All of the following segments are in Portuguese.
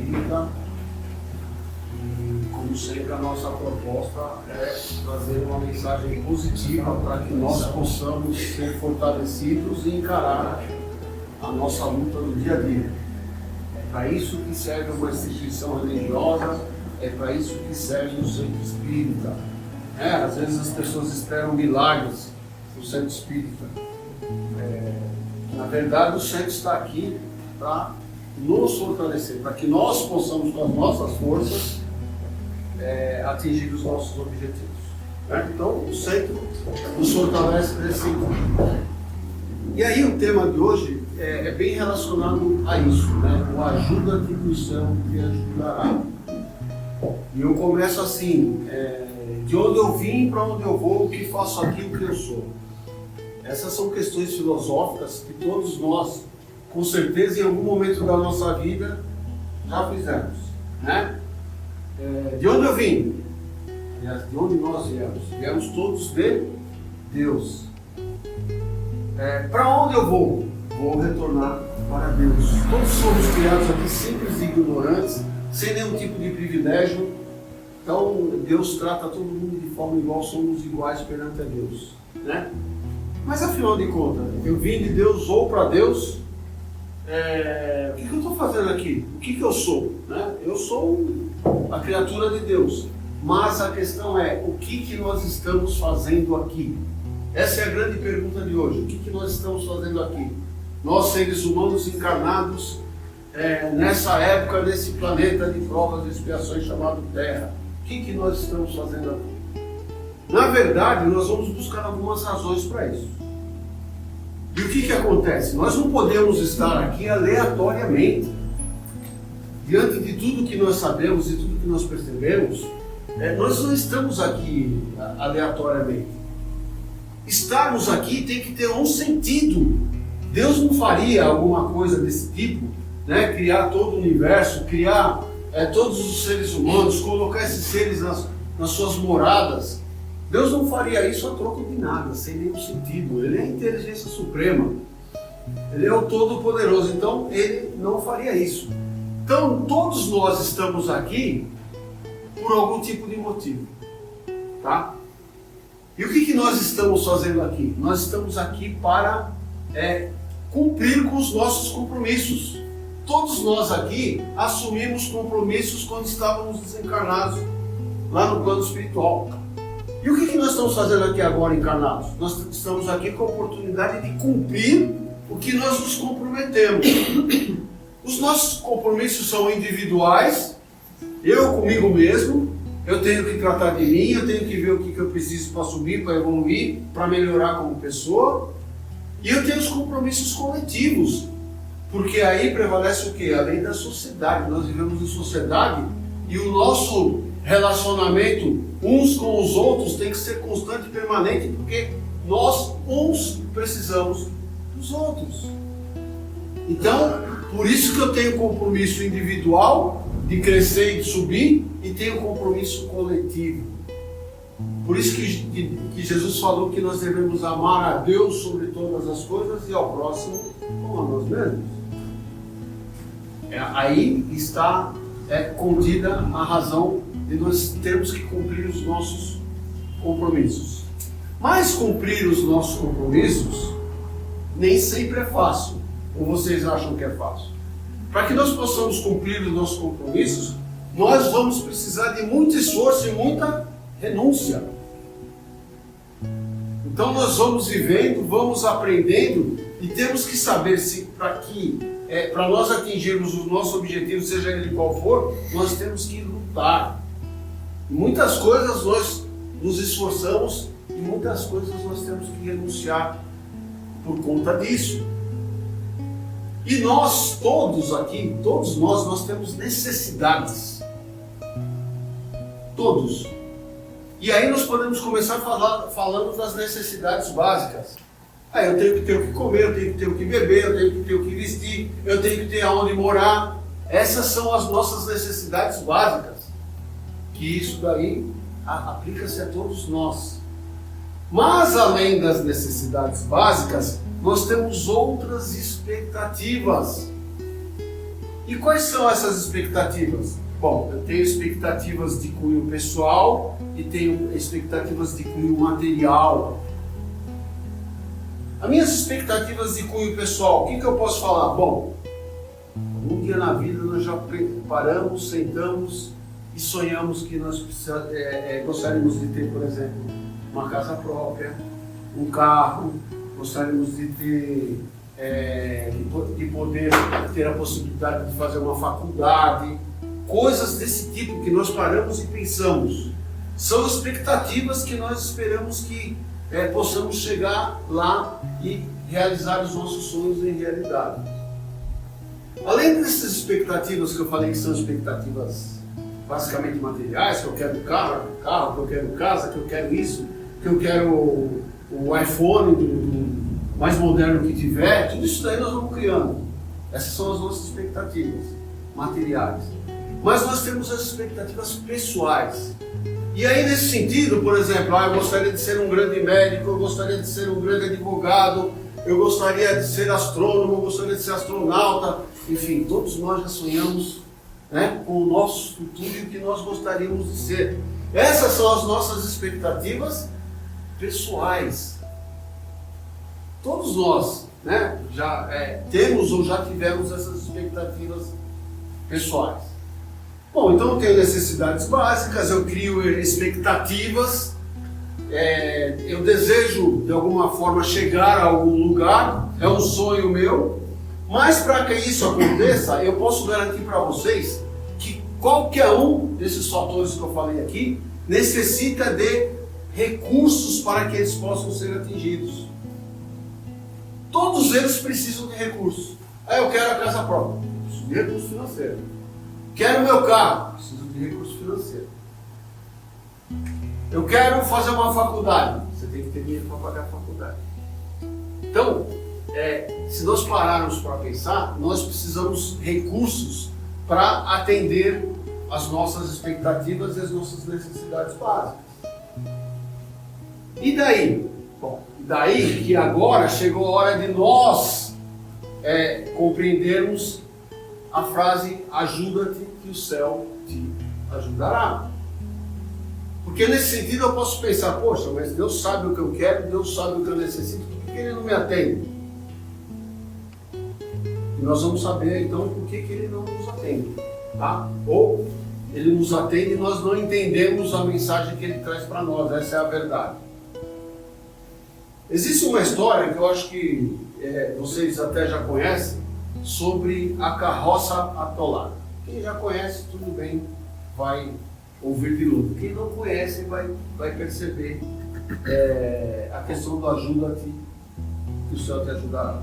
Espírita. E, como sempre, a nossa proposta é trazer uma mensagem positiva para que nós possamos ser fortalecidos e encarar a nossa luta no dia a dia. É para isso que serve uma instituição religiosa, é para isso que serve o centro espírita. Às vezes as pessoas esperam milagres no centro espírita. Na verdade, o centro está aqui para nos fortalecer, para que nós possamos, com as nossas forças, atingir os nossos objetivos. Então, o centro nos fortalece nesse sentido. E aí, o tema de hoje é bem relacionado a isso, o ajuda que nos chama que ajudará. E eu começo assim, de onde eu vim, para onde eu vou, o que faço aqui, o que eu sou. Essas são questões filosóficas que todos nós, com certeza, em algum momento da nossa vida, já fizemos. De onde eu vim? De onde nós viemos? Viemos todos de Deus. Para onde eu vou? Vou retornar para Deus. Todos somos criados aqui simples e ignorantes, sem nenhum tipo de privilégio. Então, Deus trata todo mundo de forma igual, somos iguais perante a Deus. Mas afinal de contas, eu vim de Deus ou para Deus, o que eu estou fazendo aqui? O que eu sou? Eu sou a criatura de Deus, mas a questão é, o que nós estamos fazendo aqui? Essa é a grande pergunta de hoje, o que nós estamos fazendo aqui? Nós, seres humanos encarnados, nessa época, nesse planeta de provas e expiações chamado Terra, o que nós estamos fazendo aqui? Na verdade, nós vamos buscar algumas razões para isso. E o que acontece? Nós não podemos estar aqui aleatoriamente. Diante de tudo que nós sabemos e tudo que nós percebemos, nós não estamos aqui aleatoriamente. Estarmos aqui tem que ter um sentido. Deus não faria alguma coisa desse tipo, criar todo o universo, criar todos os seres humanos, colocar esses seres nas suas moradas. Deus não faria isso a troco de nada, sem nenhum sentido. Ele é a inteligência suprema. Ele é o Todo-Poderoso, então ele não faria isso. Então todos nós estamos aqui por algum tipo de motivo. Tá? E o que nós estamos fazendo aqui? Nós estamos aqui para cumprir com os nossos compromissos. Todos nós aqui assumimos compromissos quando estávamos desencarnados lá no plano espiritual. E o que nós estamos fazendo aqui agora encarnados? Nós estamos aqui com a oportunidade de cumprir o que nós nos comprometemos. Os nossos compromissos são individuais, eu comigo mesmo, eu tenho que tratar de mim, eu tenho que ver o que eu preciso para subir, para evoluir, para melhorar como pessoa. E eu tenho os compromissos coletivos, porque aí prevalece o quê? A lei da sociedade. Nós vivemos em sociedade e o nosso relacionamento uns com os outros tem que ser constante e permanente, porque nós uns precisamos dos outros. Então, por isso que eu tenho compromisso individual de crescer e de subir, e tenho compromisso coletivo. Por isso que Jesus falou que nós devemos amar a Deus sobre todas as coisas e ao próximo como a nós mesmos. Aí está contida a razão de nós termos que cumprir os nossos compromissos. Mas cumprir os nossos compromissos nem sempre é fácil. Ou vocês acham que é fácil? Para que nós possamos cumprir os nossos compromissos, nós vamos precisar de muito esforço e muita renúncia. Então nós vamos vivendo, vamos aprendendo e temos que saber se para nós atingirmos os nossos objetivos, seja ele qual for, nós temos que lutar. Muitas coisas nós nos esforçamos e muitas coisas nós temos que renunciar por conta disso. E nós todos aqui, todos nós temos necessidades. Todos. E aí nós podemos começar falando das necessidades básicas. Eu tenho que ter o que comer, eu tenho que ter o que beber, eu tenho que ter o que vestir, eu tenho que ter aonde morar. Essas são as nossas necessidades básicas. Que isso daí aplica-se a todos nós. Mas além das necessidades básicas, nós temos outras expectativas. E quais são essas expectativas? Bom, eu tenho expectativas de cunho pessoal e tenho expectativas de cunho material. As minhas expectativas de cunho pessoal, o que eu posso falar? Bom, um dia na vida nós já paramos, sentamos e sonhamos que nós gostaríamos de ter, por exemplo, uma casa própria, um carro, gostaríamos de ter, de poder ter a possibilidade de fazer uma faculdade, coisas desse tipo que nós paramos e pensamos. São expectativas que nós esperamos que possamos chegar lá e realizar os nossos sonhos em realidade. Além dessas expectativas que eu falei que são expectativas basicamente materiais, que eu quero carro, que eu quero casa, que eu quero isso, que eu quero o iPhone do mais moderno que tiver, tudo isso daí nós vamos criando. Essas são as nossas expectativas materiais. Mas nós temos as expectativas pessoais. E aí, nesse sentido, por exemplo, eu gostaria de ser um grande médico, eu gostaria de ser um grande advogado, eu gostaria de ser astrônomo, eu gostaria de ser astronauta. Enfim, todos nós já sonhamos, né, com o nosso futuro e o que nós gostaríamos de ser. Essas são as nossas expectativas pessoais. Todos nós, né, já temos ou já tivemos essas expectativas pessoais. Bom, então eu tenho necessidades básicas, eu crio expectativas, eu desejo de alguma forma chegar a algum lugar, é um sonho meu, mas para que isso aconteça, eu posso garantir para vocês que qualquer um desses fatores que eu falei aqui necessita de recursos para que eles possam ser atingidos. Todos eles precisam de recursos. Eu quero a casa própria, preciso de recurso financeiro. Quero meu carro, preciso de recurso financeiro. Eu quero fazer uma faculdade, você tem que ter dinheiro para pagar a faculdade. Então, se nós pararmos para pensar, nós precisamos de recursos para atender as nossas expectativas e as nossas necessidades básicas. E daí? Bom, daí que agora chegou a hora de nós compreendermos a frase ajuda-te que o céu te ajudará. Porque nesse sentido eu posso pensar, poxa, mas Deus sabe o que eu quero, Deus sabe o que eu necessito, por que Ele não me atende? E nós vamos saber então por que Ele não nos atende. Tá? Ou Ele nos atende e nós não entendemos a mensagem que Ele traz para nós, essa é a verdade. Existe uma história que eu acho que vocês até já conhecem, sobre a carroça atolada. Quem já conhece, tudo bem, vai ouvir de novo. Quem não conhece vai perceber a questão do ajuda-te, que o Senhor te ajudará.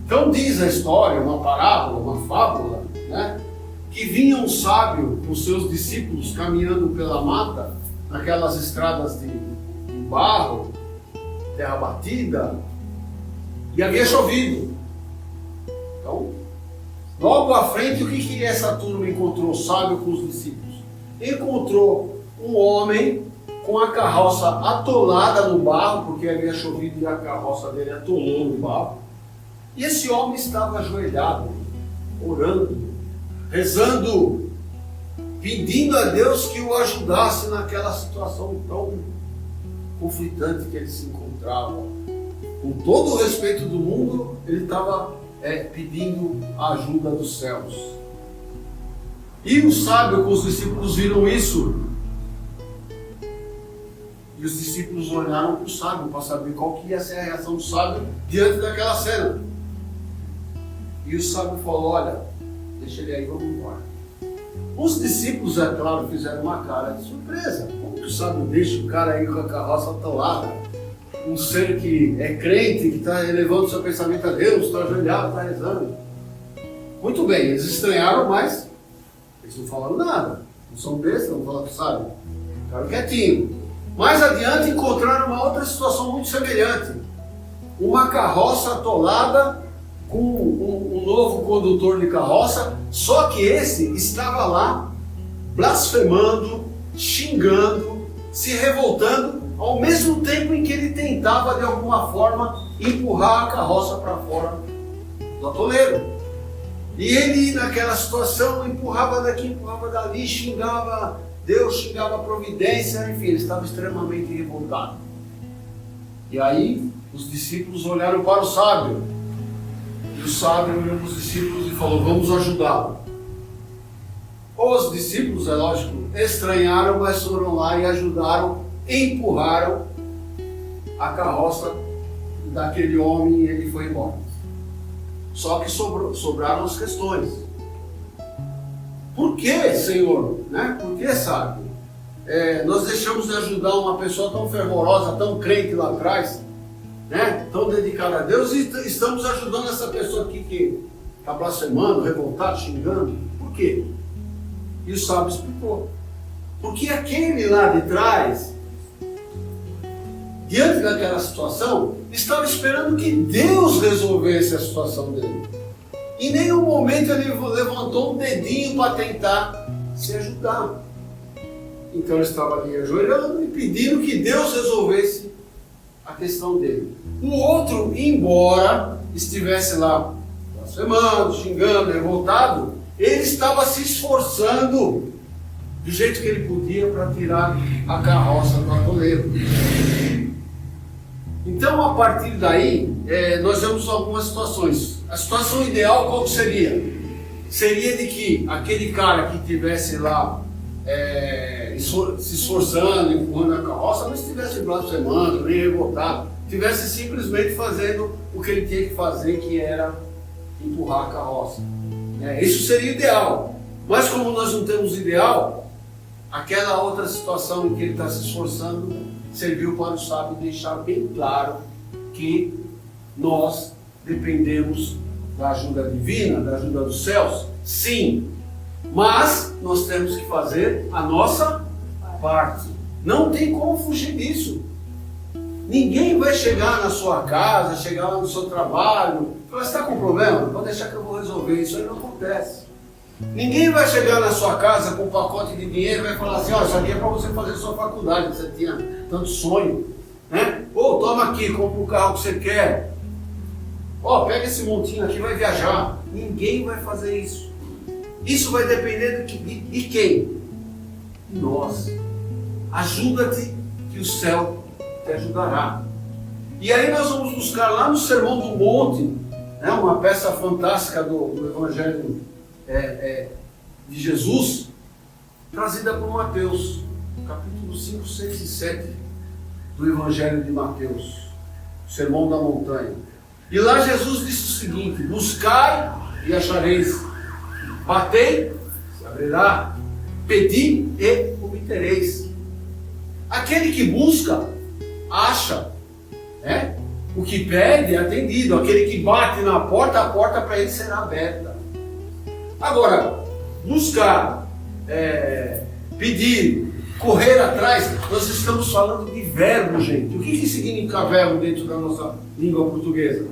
Então diz a história, uma parábola, uma fábula, né, que vinha um sábio com seus discípulos caminhando pela mata, naquelas estradas de barro, terra batida, e havia chovido. Então, logo à frente, o que essa turma encontrou, sábio com os discípulos? Encontrou um homem com a carroça atolada no barro, porque havia chovido e a carroça dele atolou no barro. E esse homem estava ajoelhado, orando, rezando, pedindo a Deus que o ajudasse naquela situação tão conflitante que ele se encontrava. Com todo o respeito do mundo, ele estava pedindo a ajuda dos céus. E o sábio com os discípulos viram isso. E os discípulos olharam para o sábio para saber qual que ia ser a reação do sábio diante daquela cena. E o sábio falou, olha, deixa ele aí, vamos embora. Os discípulos, é claro, fizeram uma cara de surpresa. Como que o sábio deixa o cara aí com a carroça atolada? Um ser que é crente, que está elevando seu pensamento a Deus, está ajoelhado, está rezando. Muito bem, eles estranharam, mas eles não falaram nada. Não são bestas, não falaram que sabe. Ficaram quietinhos. Mais adiante encontraram uma outra situação muito semelhante. Uma carroça atolada com um novo condutor de carroça, só que esse estava lá blasfemando, xingando, se revoltando, ao mesmo tempo em que ele tentava de alguma forma empurrar a carroça para fora do atoleiro. E ele, naquela situação, empurrava daqui, empurrava dali, xingava Deus, xingava a providência, enfim, ele estava extremamente revoltado. E aí, os discípulos olharam para o sábio. E o sábio olhou para os discípulos e falou: vamos ajudá-lo. Os discípulos, é lógico, estranharam, mas foram lá e ajudaram, empurraram a carroça daquele homem e ele foi embora. Só que sobraram as questões. Por que, Senhor? Né? Por que, sábio? Nós deixamos de ajudar uma pessoa tão fervorosa, tão crente lá atrás, né? Tão dedicada a Deus, e estamos ajudando essa pessoa aqui que está blasfemando, revoltado, xingando. Por quê? E o sábio explicou. Porque aquele lá de trás, diante daquela situação, estava esperando que Deus resolvesse a situação dele. Em nenhum momento ele levantou um dedinho para tentar se ajudar. Então ele estava ali ajoelhando e pedindo que Deus resolvesse a questão dele. O outro, embora estivesse lá blasfemando, xingando, revoltado, ele estava se esforçando do jeito que ele podia para tirar a carroça do atoleiro. Então, a partir daí, nós vemos algumas situações. A situação ideal qual seria? Seria de que aquele cara que estivesse lá se esforçando, empurrando a carroça, não estivesse blasfemando, nem revoltado, estivesse simplesmente fazendo o que ele tinha que fazer, que era empurrar a carroça. Isso seria ideal. Mas como nós não temos ideal, aquela outra situação em que ele está se esforçando serviu para o sábio deixar bem claro que nós dependemos da ajuda divina, da ajuda dos céus, sim, mas nós temos que fazer a nossa parte. Não tem como fugir disso. Ninguém vai chegar na sua casa, chegar lá no seu trabalho, falar: você está com problema? Pode deixar que eu vou resolver. Isso aí não acontece. Ninguém vai chegar na sua casa com um pacote de dinheiro e vai falar assim: ó, isso aqui é para você fazer a sua faculdade, que você tinha tanto sonho, né? Ou toma aqui, compra o carro que você quer. Ó, pega esse montinho aqui e vai viajar. Ninguém vai fazer isso. Isso vai depender de quem? De nós. Ajuda-te que o céu te ajudará. E aí nós vamos buscar lá no Sermão do Monte, né, uma peça fantástica do Evangelho de Jesus, trazida por Mateus, capítulo 5, 6 e 7 do Evangelho de Mateus, o Sermão da Montanha. E lá Jesus disse o seguinte: buscai e achareis, batei, se abrirá, pedi e obtereis. Aquele que busca, acha, o que pede é atendido. Aquele que bate na porta, a porta para ele será aberta. Agora, buscar, pedir, correr atrás, nós estamos falando de verbo, gente. O que significa verbo dentro da nossa língua portuguesa?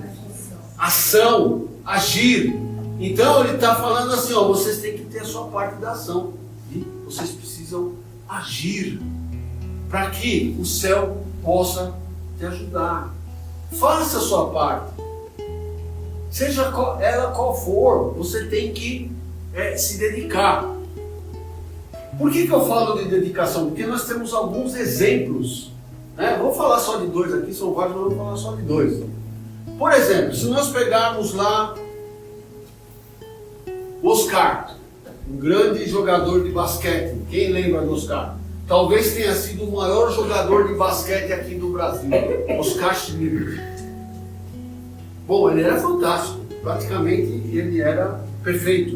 Ação, agir. Então ele está falando assim: ó, vocês têm que ter a sua parte da ação. E vocês precisam agir para que o céu possa te ajudar. Faça a sua parte. Seja ela qual for, você tem que se dedicar. Por que eu falo de dedicação? Porque nós temos alguns exemplos, né? Vou falar só de dois aqui, são vários, mas vou falar só de dois. Por exemplo, se nós pegarmos lá Oscar, um grande jogador de basquete. Quem lembra do Oscar? Talvez tenha sido o maior jogador de basquete aqui do Brasil, Oscar Schmidt. Bom, ele era fantástico, praticamente ele era perfeito.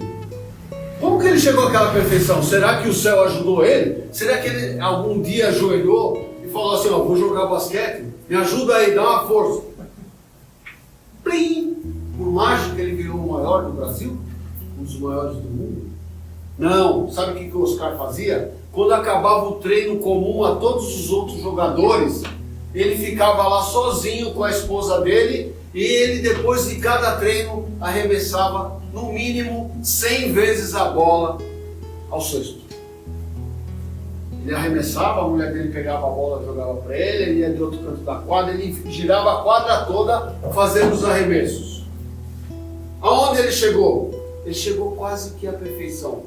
Como que ele chegou àquela perfeição? Será que o céu ajudou ele? Será que ele algum dia ajoelhou e falou assim: ó, vou jogar basquete, me ajuda aí, dá uma força. Plim! Por mágica ele virou o maior do Brasil, um dos maiores do mundo? Não, sabe o que o Oscar fazia? Quando acabava o treino comum a todos os outros jogadores, ele ficava lá sozinho com a esposa dele, e ele, depois de cada treino, arremessava no mínimo 100 vezes a bola ao cesto. Ele arremessava, a mulher dele pegava a bola, jogava para ele, ele ia de outro canto da quadra, ele girava a quadra toda fazendo os arremessos. Aonde ele chegou? ele chegou quase que à perfeição.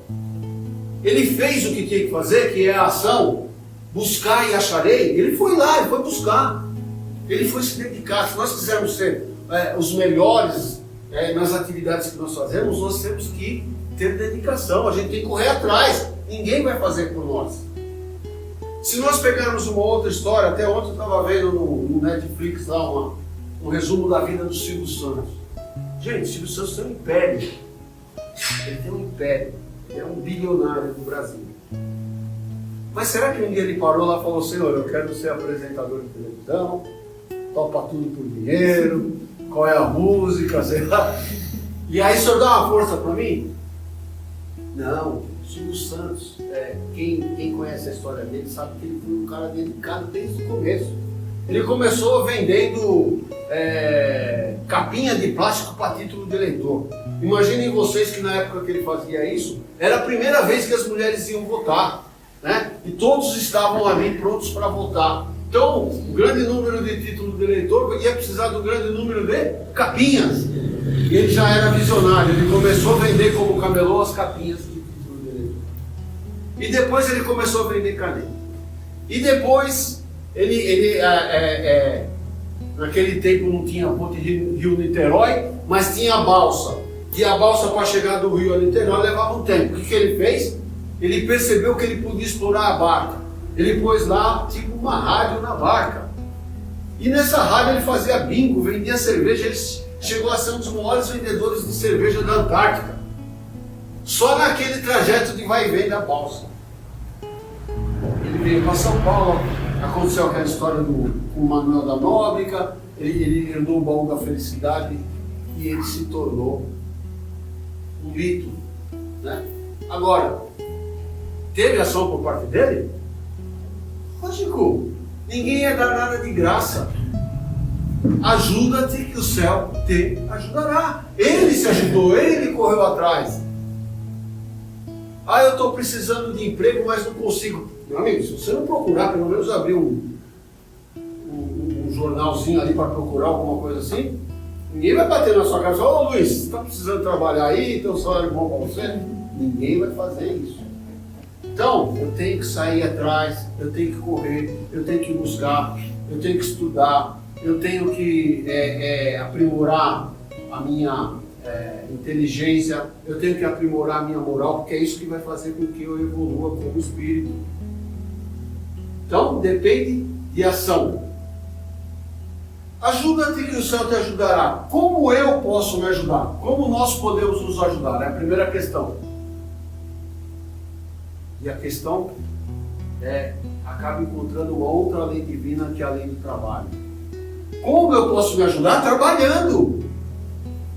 Ele fez o que tinha que fazer, que é a ação, buscar e acharei. Ele foi lá, ele foi buscar. Ele foi se dedicar. Se nós quisermos ser os melhores nas atividades que nós fazemos, nós temos que ter dedicação. A gente tem que correr atrás. Ninguém vai fazer por nós. Se nós pegarmos uma outra história, até ontem eu estava vendo no Netflix lá um resumo da vida do Silvio Santos. Gente, o Silvio Santos tem um império. Ele tem um império. Ele é um bilionário do Brasil. Mas será que um dia ele parou lá e falou: Senhor, eu quero ser apresentador de televisão, topa tudo por dinheiro, qual é a música, sei lá. E aí o senhor dá uma força para mim? Não, Silvio Santos, quem conhece a história dele sabe que ele foi um cara dedicado desde o começo. Ele começou vendendo capinha de plástico para título de eleitor. Imaginem vocês que na época que ele fazia isso, era a primeira vez que as mulheres iam votar, né? E todos estavam ali prontos para votar. Então, o grande número de título de eleitor ia precisar do grande número de capinhas. E ele já era visionário, ele começou a vender como camelô as capinhas de título de eleitor. E depois ele começou a vender caneta. E depois, naquele tempo não tinha ponte Rio-Niterói, mas tinha a balsa. E a balsa para chegar do Rio a Niterói levava um tempo. O que ele fez? Ele percebeu que ele podia explorar a barca. Ele pôs lá tipo uma rádio na barca. E nessa rádio ele fazia bingo, vendia cerveja. Ele chegou a ser um dos maiores vendedores de cerveja da Antártica. Só naquele trajeto de vai e vem da balsa. Ele veio para São Paulo, aconteceu aquela história com o Manuel da Nóbrega, ele herdou o baú da felicidade e ele se tornou um mito, né? Agora, teve ação por parte dele? Lógico, ninguém ia dar nada de graça. Ajuda-te que o céu te ajudará. Ele se ajudou, ele correu atrás. Eu estou precisando de emprego, mas não consigo. Meu amigo, se você não procurar, pelo menos abrir um jornalzinho ali para procurar alguma coisa assim, ninguém vai bater na sua cara e falar: ô Luiz, você está precisando trabalhar aí, tem um salário bom para você? Ninguém vai fazer isso. Então, eu tenho que sair atrás, eu tenho que correr, eu tenho que buscar, eu tenho que estudar, eu tenho que aprimorar a minha inteligência, eu tenho que aprimorar a minha moral, porque é isso que vai fazer com que eu evolua como espírito. Então, depende de ação. Ajuda-te que o céu te ajudará. Como eu posso me ajudar? Como nós podemos nos ajudar? É a primeira questão. E a questão acaba encontrando uma outra lei divina, que é a lei do trabalho. Como eu posso me ajudar? Trabalhando.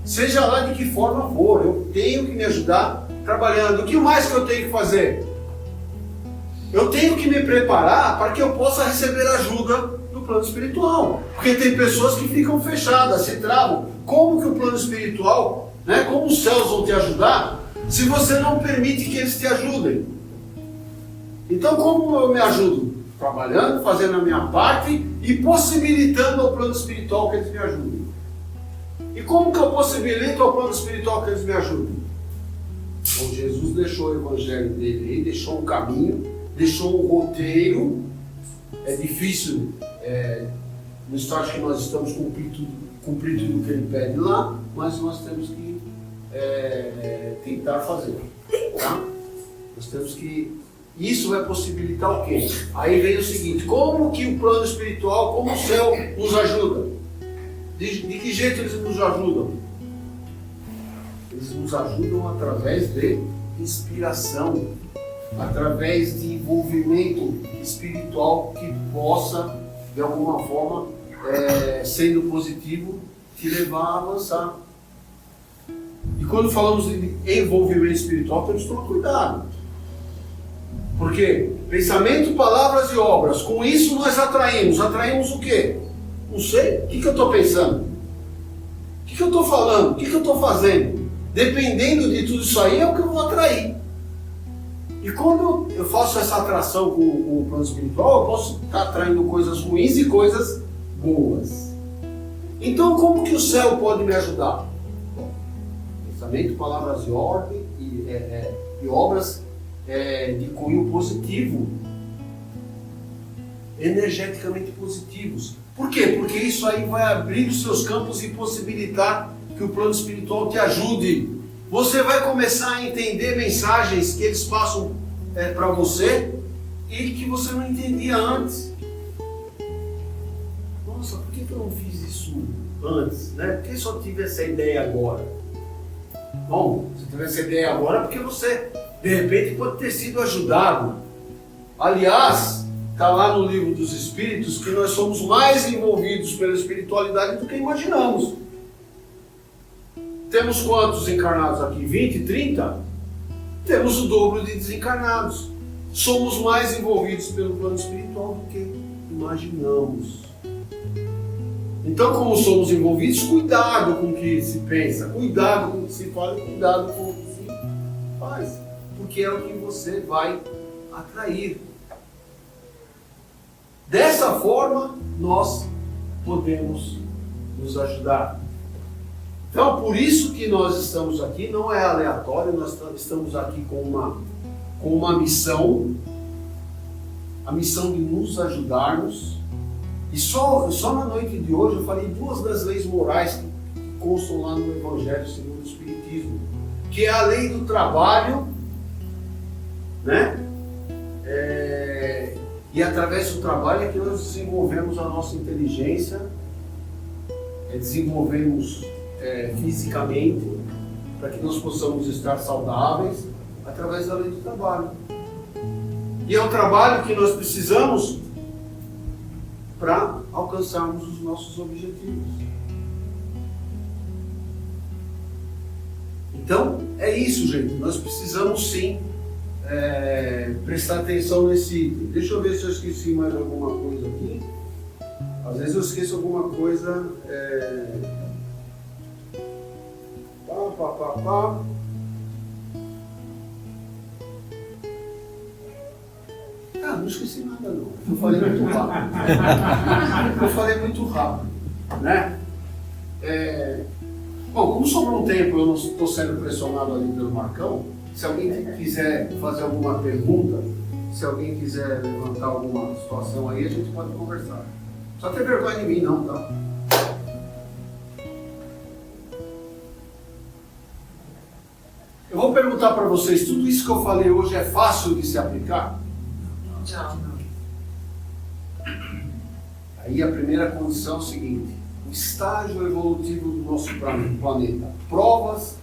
Seja lá de que forma for, eu tenho que me ajudar trabalhando. O que mais que eu tenho que fazer? Eu tenho que me preparar para que eu possa receber ajuda do plano espiritual. Porque tem pessoas que ficam fechadas, se travam. Como que o plano espiritual, como os céus vão te ajudar, se você não permite que eles te ajudem? Então, como eu me ajudo? Trabalhando, fazendo a minha parte e possibilitando ao plano espiritual que eles me ajudem. E como que eu possibilito ao plano espiritual que eles me ajudem? Então, Jesus deixou o evangelho dele aí, deixou um caminho, deixou um roteiro. É difícil, no estágio que nós estamos, cumprir tudo que ele pede lá, mas nós temos que tentar fazer. Tá? Nós temos que... Isso vai possibilitar o quê? Aí vem o seguinte: como que o plano espiritual, como o céu nos ajuda? De que jeito eles nos ajudam? Eles nos ajudam através de inspiração, através de envolvimento espiritual que possa, de alguma forma, sendo positivo, te levar a avançar. E quando falamos de envolvimento espiritual, temos que tomar cuidado. Porque pensamento, palavras e obras, com isso nós atraímos o quê? Não sei, o que eu estou pensando? O que eu estou falando? O que eu estou fazendo? Dependendo de tudo isso aí, é o que eu vou atrair. E quando eu faço essa atração com o plano espiritual, eu posso estar atraindo coisas ruins e coisas boas. Então, como que o céu pode me ajudar? Bom, Testamento, palavras de ordem e obras de cunho positivo, energeticamente positivos. Por quê? Porque isso aí vai abrir os seus campos e possibilitar que o plano espiritual te ajude. Você vai começar a entender mensagens que eles passam para você e que você não entendia antes. Nossa, por que eu não fiz isso antes? Né? Por que eu só tive essa ideia agora? Bom, você teve essa ideia agora porque você, de repente, pode ter sido ajudado. Aliás, está lá no livro dos Espíritos que nós somos mais envolvidos pela espiritualidade do que imaginamos. Temos quantos encarnados aqui? 20, 30? Temos o dobro de desencarnados. Somos mais envolvidos pelo plano espiritual do que imaginamos. Então, como somos envolvidos, cuidado com o que se pensa, cuidado com o que se fala e cuidado com o que se faz. Porque é o que você vai atrair. Dessa forma, nós podemos nos ajudar. Então, por isso que nós estamos aqui, não é aleatório, nós estamos aqui com uma missão, a missão de nos ajudarmos. E só na noite de hoje eu falei 2 das leis morais que constam lá no Evangelho segundo o Espiritismo, que é a lei do trabalho, né? E através do trabalho é que nós desenvolvemos a nossa inteligência, desenvolvemos fisicamente, para que nós possamos estar saudáveis, através da lei do trabalho. E é o trabalho que nós precisamos para alcançarmos os nossos objetivos. Então, é isso, gente. Nós precisamos sim prestar atenção nesse item. Deixa eu ver se eu esqueci mais alguma coisa aqui. Às vezes eu esqueço alguma coisa. Não esqueci nada não. Eu falei muito rápido. Né? Bom, como sobrou um tempo, eu não estou sendo pressionado ali pelo Marcão. Se alguém quiser fazer alguma pergunta, se alguém quiser levantar alguma situação aí, a gente pode conversar. Só ter vergonha de mim não, tá? Eu vou perguntar para vocês, tudo isso que eu falei hoje é fácil de se aplicar? Não. Aí a primeira condição é o seguinte: o estágio evolutivo do nosso planeta, provas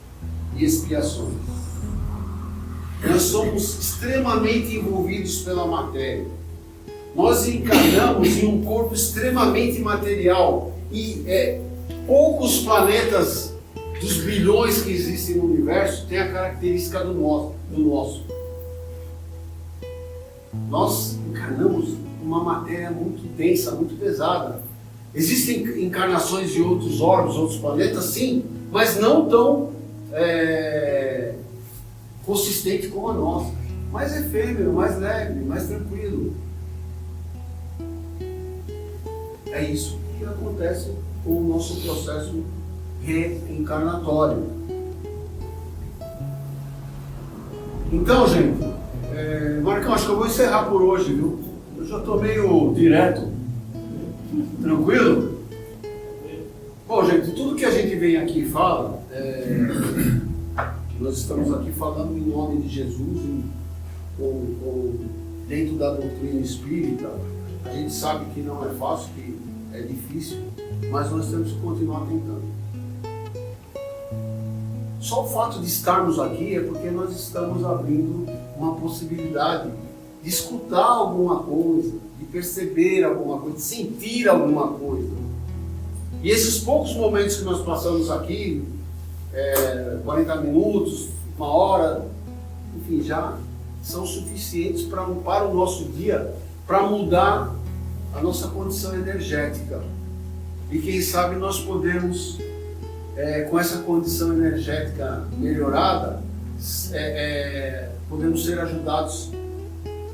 e expiações. Nós somos extremamente envolvidos pela matéria. Nós encarnamos em um corpo extremamente material e poucos planetas dos bilhões que existem no universo têm a característica do nosso. Nós encarnamos uma matéria muito densa, muito pesada. Existem encarnações de outros órgãos, outros planetas, sim, mas não tão consistente como a nossa. Mais efêmero, mais leve, mais tranquilo. É isso que acontece com o nosso processo reencarnatório. Então, gente, Marcão, acho que eu vou encerrar por hoje, viu? Eu já estou meio direto. Tranquilo? Bom, gente, tudo que a gente vem aqui e fala, nós estamos aqui falando em nome de Jesus, dentro da doutrina espírita. A gente sabe que não é fácil, que é difícil, mas nós temos que continuar tentando. Só o fato de estarmos aqui é porque nós estamos abrindo uma possibilidade de escutar alguma coisa, de perceber alguma coisa, de sentir alguma coisa. E esses poucos momentos que nós passamos aqui, 40 minutos, 1 hora, enfim, já são suficientes para o nosso dia, para mudar a nossa condição energética. E quem sabe nós podemos, com essa condição energética melhorada, podemos ser ajudados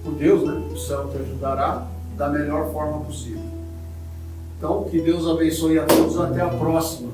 por Deus, né? O céu te ajudará da melhor forma possível. Então, que Deus abençoe a todos. Até a próxima.